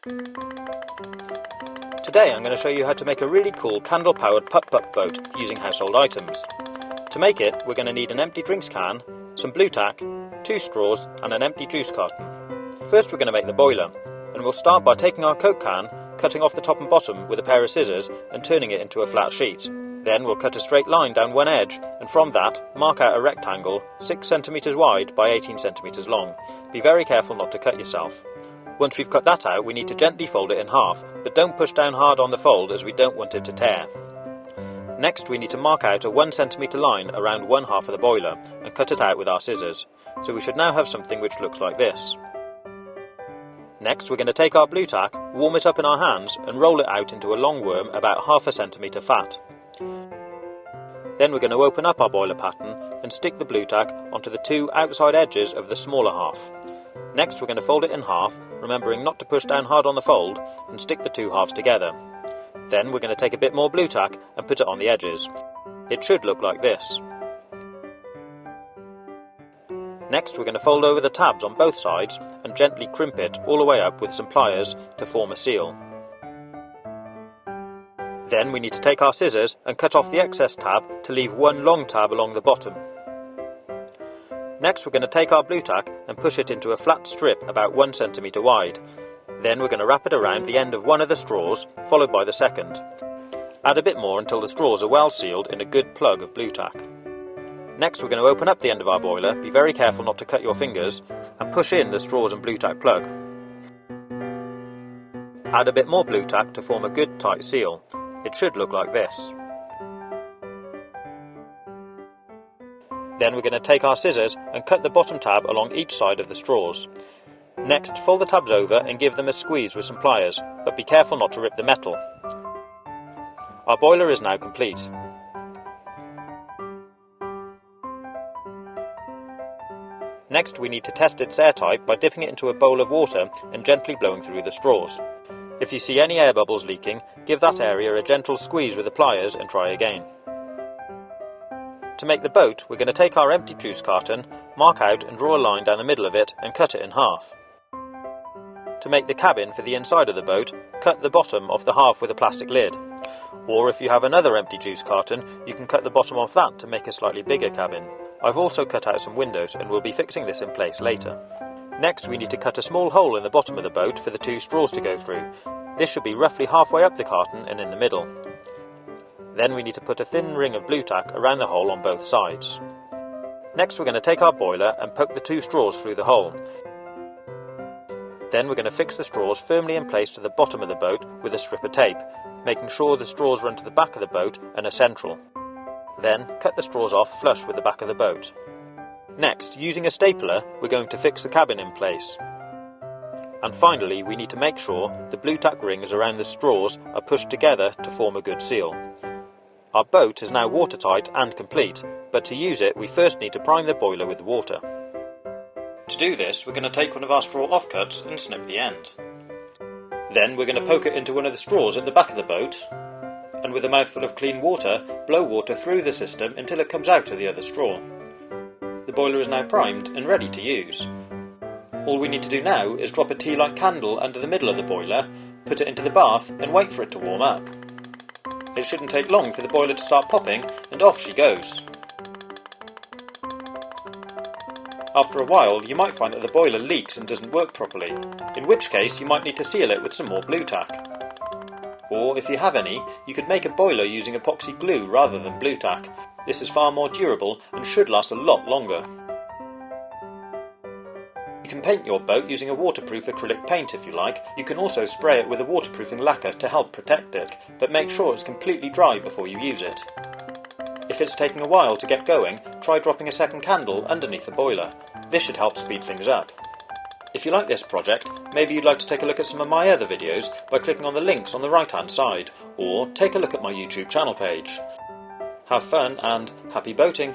Today I'm going to show you how to make a really cool candle-powered putt-putt boat using household items. To make it, we're going to need an empty drinks can, some blue tack, 2 straws and an empty juice carton. First we're going to make the boiler, and we'll start by taking our Coke can, cutting off the top and bottom with a pair of scissors and turning it into a flat sheet. Then we'll cut a straight line down one edge, and from that mark out a rectangle 6 cm wide by 18 cm long. Be very careful not to cut yourself. Once we've cut that out, we need to gently fold it in half, but don't push down hard on the fold as we don't want it to tear. Next we need to mark out a 1 cm line around one half of the boiler and cut it out with our scissors. So we should now have something which looks like this. Next we're going to take our blue tack, warm it up in our hands and roll it out into a long worm about ½ cm fat. Then we're going to open up our boiler pattern and stick the blue tack onto the 2 outside edges of the smaller half. Next we're going to fold it in half, remembering not to push down hard on the fold, and stick the 2 halves together. Then we're going to take a bit more blue tack and put it on the edges. It should look like this. Next we're going to fold over the tabs on both sides and gently crimp it all the way up with some pliers to form a seal. Then we need to take our scissors and cut off the excess tab to leave one long tab along the bottom. Next we're going to take our blue tack and push it into a flat strip about 1 cm wide. Then we're going to wrap it around the end of one of the straws, followed by the second. Add a bit more until the straws are well sealed in a good plug of blue tack. Next we're going to open up the end of our boiler, be very careful not to cut your fingers, and push in the straws and blue tack plug. Add a bit more blue tack to form a good tight seal. It should look like this. Then we're going to take our scissors and cut the bottom tab along each side of the straws. Next, fold the tabs over and give them a squeeze with some pliers, but be careful not to rip the metal. Our boiler is now complete. Next, we need to test its airtight by dipping it into a bowl of water and gently blowing through the straws. If you see any air bubbles leaking, give that area a gentle squeeze with the pliers and try again. To make the boat, we're going to take our empty juice carton, mark out and draw a line down the middle of it and cut it in half. To make the cabin for the inside of the boat, cut the bottom off the half with a plastic lid. Or if you have another empty juice carton, you can cut the bottom off that to make a slightly bigger cabin. I've also cut out some windows and we'll be fixing this in place later. Next we need to cut a small hole in the bottom of the boat for the 2 straws to go through. This should be roughly halfway up the carton and in the middle. Then we need to put a thin ring of blue tack around the hole on both sides. Next we're going to take our boiler and poke the 2 straws through the hole. Then we're going to fix the straws firmly in place to the bottom of the boat with a strip of tape, making sure the straws run to the back of the boat and are central. Then cut the straws off flush with the back of the boat. Next, using a stapler, we're going to fix the cabin in place. And finally, we need to make sure the blue tack rings around the straws are pushed together to form a good seal. Our boat is now watertight and complete, but to use it we first need to prime the boiler with water. To do this, we're going to take one of our straw offcuts and snip the end. Then we're going to poke it into one of the straws at the back of the boat, and with a mouthful of clean water, blow water through the system until it comes out of the other straw. The boiler is now primed and ready to use. All we need to do now is drop a tea light candle under the middle of the boiler, put it into the bath and wait for it to warm up. It shouldn't take long for the boiler to start popping and off she goes. After a while you might find that the boiler leaks and doesn't work properly, in which case you might need to seal it with some more blue tack. Or if you have any, you could make a boiler using epoxy glue rather than blue tack. This is far more durable and should last a lot longer. You can paint your boat using a waterproof acrylic paint if you like. You can also spray it with a waterproofing lacquer to help protect it, but make sure it's completely dry before you use it. If it's taking a while to get going, try dropping a second candle underneath the boiler. This should help speed things up. If you like this project, maybe you'd like to take a look at some of my other videos by clicking on the links on the right hand side, or take a look at my YouTube channel page. Have fun and happy boating!